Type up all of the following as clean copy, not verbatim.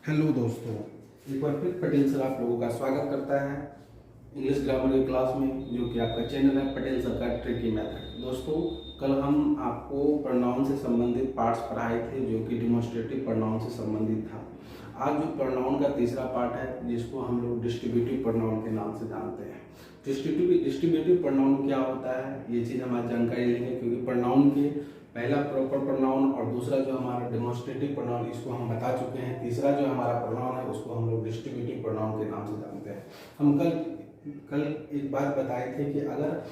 Hello दोस्तों, एक बार फिर पटेल सर आप लोगों का स्वागत करता है इंग्लिश ग्रामर की क्लास में, जो कि आपका चैनल है पटेल सर का ट्रिकी मेथड। दोस्तों, कल हम आपको प्रोनाउन से संबंधित पार्ट्स पढ़ाए थे, जो कि डिमॉन्स्ट्रेटिव प्रोनाउन से संबंधित था। आज जो प्रोनाउन का तीसरा पार्ट है, जिसको हम लोग डिस्ट्रीब्यूटिव प्रोनाउन के नाम से जानते हैं। डिस्ट्रीब्यूटिव प्रोनाउन क्या होता है, ये चीज़ हम आज जानकारी लेंगे, क्योंकि प्रोनाउन के पहला प्रॉपर प्रोनाउन और दूसरा जो हमारा डेमोन्स्ट्रेटिव प्रोनाउन, इसको हम बता चुके हैं। तीसरा जो हमारा प्रोनाउन है, उसको हम लोग डिस्ट्रीब्यूटिव प्रोनाउन के नाम से जानते हैं। हम कल एक बात बताए थे कि अगर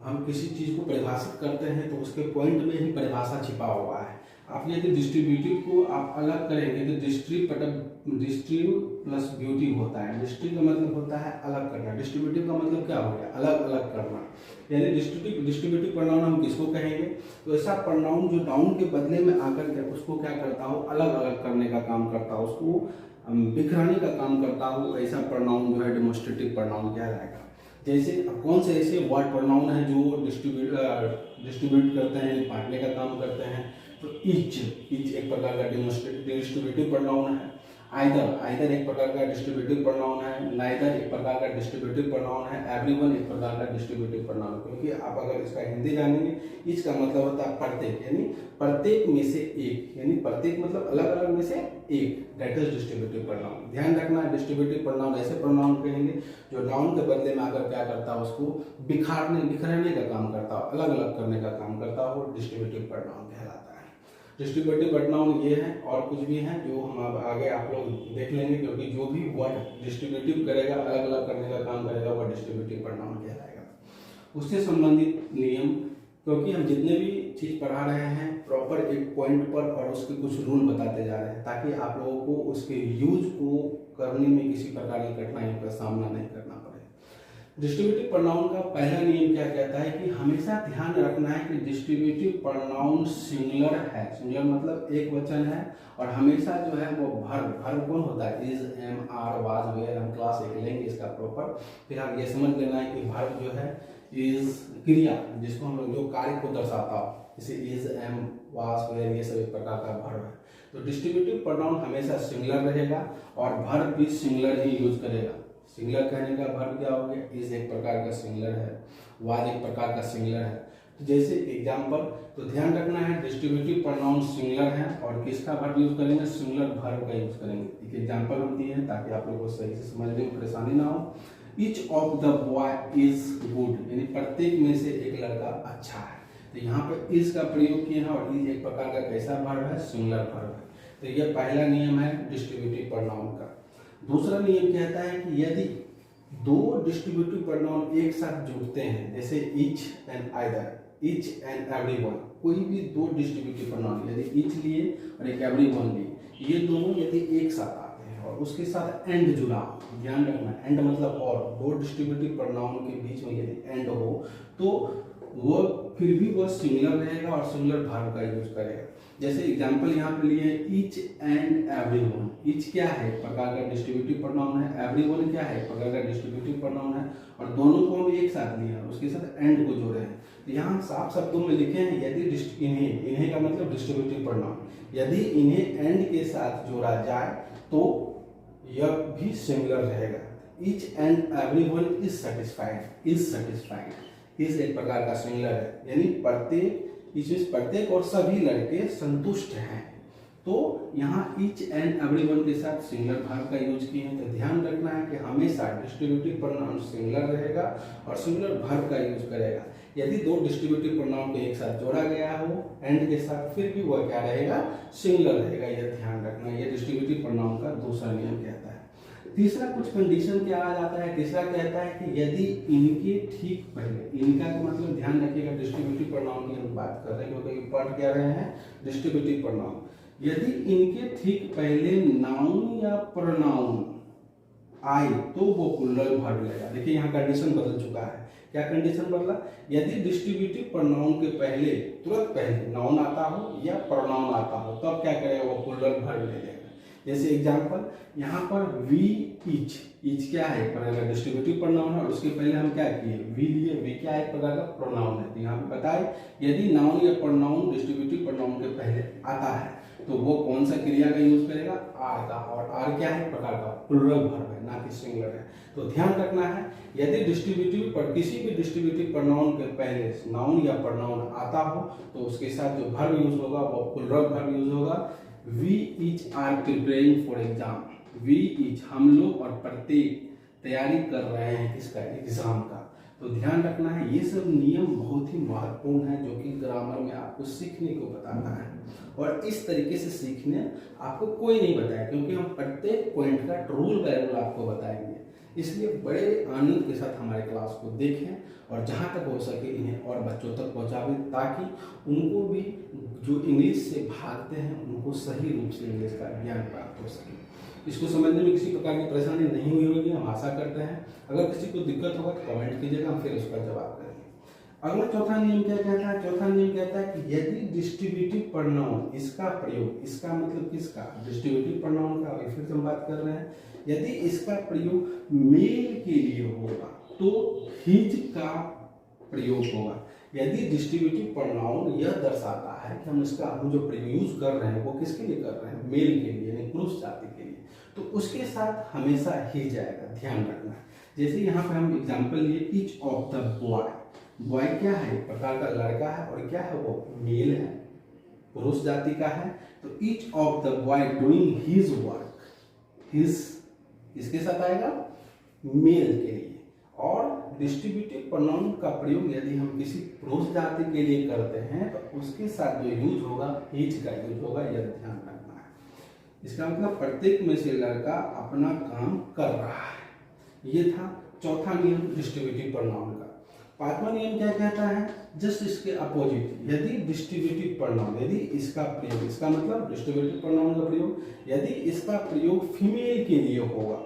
हम किसी चीज़ को परिभाषित करते हैं तो उसके पॉइंट में ही परिभाषा छिपा हुआ है। आप यदि डिस्ट्रीब्यूटिव को आप अलग करेंगे तो डिस्ट्रीब्यू प्लस ब्यूटिव होता है। डिस्ट्री का मतलब होता है अलग करना, डिस्ट्रीब्यूटिव का मतलब क्या हो गया, अलग अलग करना। यानी डिस्ट्रीब्यूटिव प्रोनाउन हम किसको कहेंगे, तो ऐसा प्रोनाउन जो नाउन के बदले में आकर के उसको क्या करता हो, अलग अलग करने का काम करता हो, उसको बिखराने का काम करता हो, ऐसा प्रोनाउन जो है डेमोन्स्ट्रेटिव प्रोनाउन कहलाएगा। जैसे कौन से ऐसे वर्ड प्रोनाउन है जो डिस्ट्रीब्यूट करते हैं, बांटने का काम करते हैं, तो ईच एक प्रकार का डिस्ट्रीब्यूटिव प्रोनाउन है। आइदर एक प्रकार का डिस्ट्रीब्यूटिव प्रोनाउन है। नाइदर एक प्रकार का डिस्ट्रीब्यूटिव प्रोनाउन है। एवरीवन एक प्रकार का डिस्ट्रीब्यूटिव प्रोनाउन है। क्योंकि आप अगर इसका हिंदी जानेंगे, ईच का मतलब होता है प्रत्येक, यानी प्रत्येक में से एक, यानी प्रत्येक मतलब अलग अलग में से एक, दैट इज डिस्ट्रीब्यूटिव प्रोनाउन। ध्यान रखना, डिस्ट्रीब्यूटिव प्रोनाउन ऐसे प्रोनाउन कहेंगे जो नाउन के बदले में आकर क्या करता है, उसको बिखराने का काम करता हो, अलग अलग करने का काम करता हो, डिस्ट्रीब्यूटिव प्रोनाउन कहलाता है। डिस्ट्रीब्यूटिव प्रोनाउन ये है, और कुछ भी है जो हम आगे आप लोग देख लेंगे, क्योंकि जो भी वर्ड डिस्ट्रीब्यूटिव करेगा, अलग अलग करने का काम करेगा, वह डिस्ट्रीब्यूटिव प्रोनाउन कहलाएगा। उससे संबंधित नियम, क्योंकि हम जितने भी चीज़ पढ़ा रहे हैं प्रॉपर एक पॉइंट पर और उसके कुछ रूल बताते जा रहे हैं, ताकि आप लोगों को उसके यूज को करने में किसी प्रकार की कठिनाइयों का सामना नहीं करना पड़े। डिस्ट्रीब्यूटिव प्रोनाउन का पहला नियम क्या कहता है कि हमेशा ध्यान रखना है कि डिस्ट्रीब्यूटिव प्रोनाउन सिंगुलर है। सिंगुलर मतलब एक वचन है, और हमेशा जो है वो वर्ब कौन होता है, is, am, are, was, were. हम क्लास एक लेंगे इसका प्रॉपर, फिर आप ये समझ लेना है कि वर्ब जो है इज क्रिया, जिसको हम लोग जो कार्य को दर्शाता हो, जैसे इज, एम, वाज, वेयर, ये सब एक प्रकार का वर्ब है। तो डिस्ट्रीब्यूटिव प्रोनाउन हमेशा सिंगुलर रहेगा और वर्ब भी सिंगुलर ही यूज करेगा। सिंगुलर कहने का वर्ब क्या हो गया, इज एक प्रकार का सिंगुलर है, वाज एक प्रकार का सिंगुलर है। तो जैसे एग्जांपल, तो ध्यान रखना है डिस्ट्रीब्यूटिव प्रोनाउन सिंगुलर है और किसका वर्ब यूज करेंगे, सिंगुलर वर्ब का यूज करेंगे। एक एग्जांपल हम दिए हैं ताकि आप लोगों को सही से समझने में परेशानी ना हो। Each of the boy is good, यानी प्रत्येक में से एक लड़का अच्छा है। तो यहाँ पे इज का प्रयोग किया है, और इज एक प्रकार का कैसा वर्ब है, सिंगुलर वर्ब है। तो यह पहला नियम है डिस्ट्रीब्यूटिव प्रोनाउन का। दूसरा नियम कहता है कि यदि दो डिस्ट्रीब्यूटिव प्रोनाउन एक साथ जुड़ते हैं, जैसे each and either, each and everyone, कोई भी दो डिस्ट्रीब्यूटिव प्रोनाउन, यदि ईच लिए और एक एवरीवन लिए, ये दोनों यदि एक साथ आते हैं और उसके साथ एंड जुड़ा हो, ध्यान रखना, एंड मतलब और, दो डिस्ट्रीब्यूटिव प्रोनाउन के बीच में यदि एंड हो तो वो फिर भी वह सिंगुलर रहेगा और सिंगुलर वर्ब का यूज करेगा। जैसे एग्जांपल यहाँ पे लिए ईच एंड एवरीवन। ईच क्या है, एक प्रकार का डिस्ट्रीब्यूटिव प्रोनाउन है। एवरीवन क्या है, एक प्रकार का डिस्ट्रीब्यूटिव प्रोनाउन है, और दोनों को हम एक साथ लिए हैं, उसके साथ एंड को जोड़े हैं। तो यहाँ साफ शब्दों में लिखे हैं, यदि इन्हें का मतलब डिस्ट्रीब्यूटिव प्रोनाउन, यदि इन्हें एंड के साथ जोड़ा जाए तो यह भी सिंगुलर रहेगा। Each and everyone is satisfied, is एक प्रकार का सिंगुलर है, यानी प्रत्येक और सभी लड़के संतुष्ट हैं। तो यहाँ ईच एंड एवरीवन के साथ सिंगुलर वर्ब का यूज किए हैं। तो ध्यान रखना है कि हमेशा डिस्ट्रीब्यूटिव प्रोनाउन सिंगुलर रहेगा और सिंगुलर वर्ब का यूज करेगा। यदि दो डिस्ट्रीब्यूटिव प्रोनाउन को एक साथ जोड़ा गया हो एंड के साथ, फिर भी वह क्या रहेगा, सिंगुलर रहेगा। यह ध्यान रखना, यह डिस्ट्रीब्यूटिव प्रोनाउन का दूसरा नियम कहता है। तीसरा कुछ कंडीशन क्या आ जाता है, तीसरा कहता है कि यदि इनके ठीक पहले, इनका का मतलब ध्यान रखिएगा, डिस्ट्रीब्यूटिव प्रोनाउन की हम बात कर रहे हैं क्योंकि पढ़ क्या रहे हैं, डिस्ट्रीब्यूटिव प्रोनाउन। यदि इनके ठीक पहले नाउन या प्रोनाउन आए तो वो प्लूरल वर्ब लेगा। देखिए यहाँ कंडीशन बदल चुका है। क्या कंडीशन बदला, यदि डिस्ट्रीब्यूटिव प्रोनाउन के पहले, तुरंत पहले नाउन आता हो या प्रोनाउन आता हो, तब क्या करेगा, वो प्लूरल वर्ब ले लेगा। जैसे एग्जाम्पल यहाँ पर वी ईच, ईच क्या है, एक प्रकार का डिस्ट्रीब्यूटिव प्रोनाउन है, और उसके पहले हम क्या किए, वी लिए, वी क्या है, एक प्रकार का प्रोनाउन है। तो यहाँ पे बताए यदि नाउन या प्रोनाउन डिस्ट्रीब्यूटिव प्रोनाउन के पहले आता है तो वो कौन सा क्रिया का यूज करेगा, आर का, और आर क्या है, प्रकार का प्लूरल वर्ब है, ना कि सिंगुलर है। तो ध्यान रखना है यदि डिस्ट्रीब्यूटिव पर किसी भी डिस्ट्रीब्यूटिव प्रोनाउन के पहले नाउन या प्रोनाउन आता हो तो उसके साथ जो वर्ब यूज होगा वो प्लूरल वर्ब यूज होगा। We each are preparing for exam, we each हम लोग और प्रत्येक तैयारी कर रहे हैं किसका, एग्जाम का। तो ध्यान रखना है ये सब नियम बहुत ही महत्वपूर्ण है जो कि ग्रामर में आपको सीखने को बताता है, और इस तरीके से सीखने आपको कोई नहीं बताया क्योंकि हम प्रत्येक पॉइंट का रूल बाय रूल आपको बताएंगे। इसलिए बड़े आनंद के साथ हमारे क्लास को देखें और जहाँ तक हो सके इन्हें और बच्चों तक पहुँचावें ताकि उनको भी जो इंग्लिश से भागते हैं उनको सही रूप से इंग्लिश का ज्ञान प्राप्त हो सके। इसको समझने में किसी प्रकार की परेशानी नहीं हुई होगी, हम आशा करते हैं। अगर किसी को दिक्कत होगा तो कमेंट कीजिएगा, हम फिर उसका जवाब करेंगे। अगला चौथा नियम क्या कहता है, चौथा नियम कहता है कि यदि डिस्ट्रीब्यूटिव प्रोनाउन, इसका प्रयोग, इसका मतलब किसका, डिस्ट्रीब्यूटिव प्रोनाउन का, फिर से हम बात कर रहे हैं, यदि इसका प्रयोग मेल के लिए होगा तो हिज का प्रयोग होगा। यदि डिस्ट्रीब्यूटिव प्रोनाउन यह दर्शाता है कि हम जो यूज कर रहे हैं वो किसके लिए कर रहे हैं, मेल के लिए, यानी पुरुष जाति के लिए, तो उसके साथ हमेशा ही जाएगा, ध्यान रखना। जैसे यहाँ पे हम एग्जांपल लिए, each of the boy, boy क्या है, एक प्रकार का लड़का है, और क्या है वो मेल है, पुरुष जाति का है। तो each of the boy doing his work, his इसके साथ आएगा मेल के लिए। और डिस्ट्रीब्यूटिव प्रोनाउन का प्रयोग यदि हम किसी पुरुष जाति के लिए करते हैं तो उसके साथ जो यूज होगा हिज का यूज होगा, यह ध्यान रखना है। इसका मतलब प्रत्येक में से लड़का अपना काम कर रहा है। ये था चौथा नियम डिस्ट्रीब्यूटिव प्रोनाउन का। पांचवा नियम क्या कहता है, जस्ट इसके अपोजिट, यदि डिस्ट्रीब्यूटिव प्रोनाउन, यदि इसका प्रयोग, इसका मतलब डिस्ट्रीब्यूटिव प्रोनाउन का प्रयोग यदि इसका प्रयोग फीमेल के लिए होगा,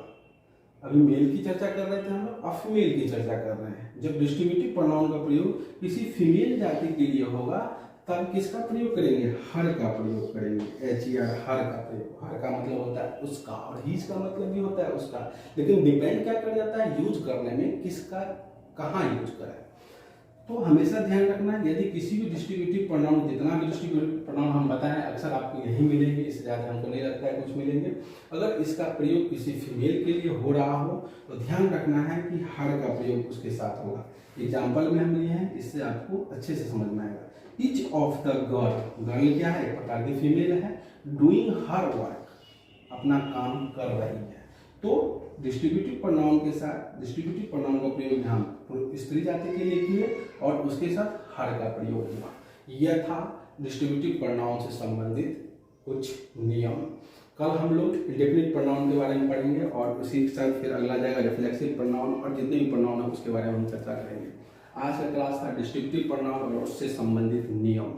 अभी मेल की चर्चा कर रहे थे हम लोग, अब फीमेल की चर्चा कर रहे हैं। जब डिस्ट्रीब्यूटिव प्रोनाउन का प्रयोग किसी फीमेल जाति के लिए होगा तब किसका प्रयोग करेंगे, हर का प्रयोग करेंगे, HER, हर का प्रयोग। हर का मतलब होता है उसका, और हिज का मतलब भी होता है उसका, लेकिन डिपेंड क्या कर जाता है यूज करने में, किसका कहाँ यूज करें। तो हमेशा ध्यान रखना यदि किसी भी डिस्ट्रीब्यूटिव प्रोनाउन, जितना भी डिस्ट्रीब्यूटिव प्रोनाउन हम बताएं अक्सर आपको यही मिलेंगे, इससे ज़्यादा हमको नहीं लगता है कुछ मिलेंगे। अगर इसका प्रयोग किसी फीमेल के लिए हो रहा हो तो ध्यान रखना है कि हर का प्रयोग उसके साथ होगा। एग्जाम्पल में हम लिए हैं, इससे आपको अच्छे से समझ में आएगा। Each of the girl, girl क्या है, एक प्रकार की फीमेल है, डूइंग हर वर्क, अपना काम कर रही है। तो डिस्ट्रीब्यूटिव प्रोनाउन के साथ डिस्ट्रीब्यूटिव प्रोनाउन का प्रयोग हम स्त्री जाति के लिए किए और उसके साथ हर का प्रयोग हुआ। यह था डिस्ट्रीब्यूटिव प्रोनाउन से संबंधित कुछ नियम। कल हम लोग इंडेफिनिट प्रोनाउन के बारे में पढ़ेंगे और उसी के साथ फिर अगला जाएगा रिफ्लेक्सिव प्रोनाउन, और जितने भी प्रोनाउन है उसके बारे में हम चर्चा करेंगे। आज का क्लास था डिस्ट्रीब्यूटिव प्रोनाउन और उससे संबंधित नियम।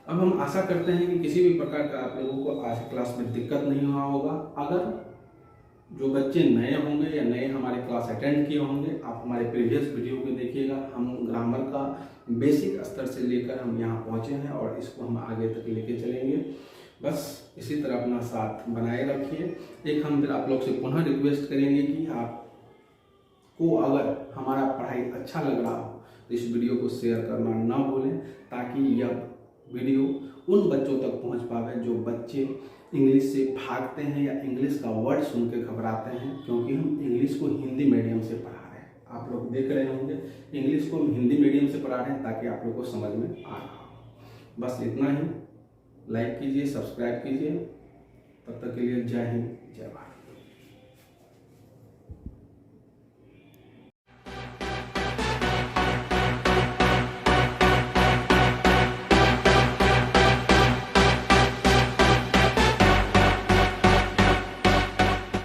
अब हम आशा करते हैं कि किसी भी प्रकार का आप लोगों को आज की क्लास में दिक्कत नहीं हुआ होगा। अगर जो बच्चे नए होंगे या नए हमारे क्लास अटेंड किए होंगे, आप हमारे प्रीवियस वीडियो को देखिएगा। हम ग्रामर का बेसिक स्तर से लेकर हम यहाँ पहुँचे हैं और इसको हम आगे तक लेके चलेंगे। बस इसी तरह अपना साथ बनाए रखिए। एक हम फिर आप लोग से पुनः रिक्वेस्ट करेंगे कि आपको अगर हमारा पढ़ाई अच्छा लग रहा हो तो इस वीडियो को शेयर करना ना भूलें, ताकि यह वीडियो उन बच्चों तक पहुँच पावे जो बच्चे इंग्लिश से भागते हैं या इंग्लिश का वर्ड सुन के घबराते हैं, क्योंकि हम इंग्लिश को हिंदी मीडियम से पढ़ा रहे हैं। आप लोग देख रहे होंगे इंग्लिश को हम हिंदी मीडियम से पढ़ा रहे हैं ताकि आप लोग को समझ में आ रहा हो। बस इतना ही। लाइक कीजिए, सब्सक्राइब कीजिए। तब तक के लिए जय हिंद, जय भारत।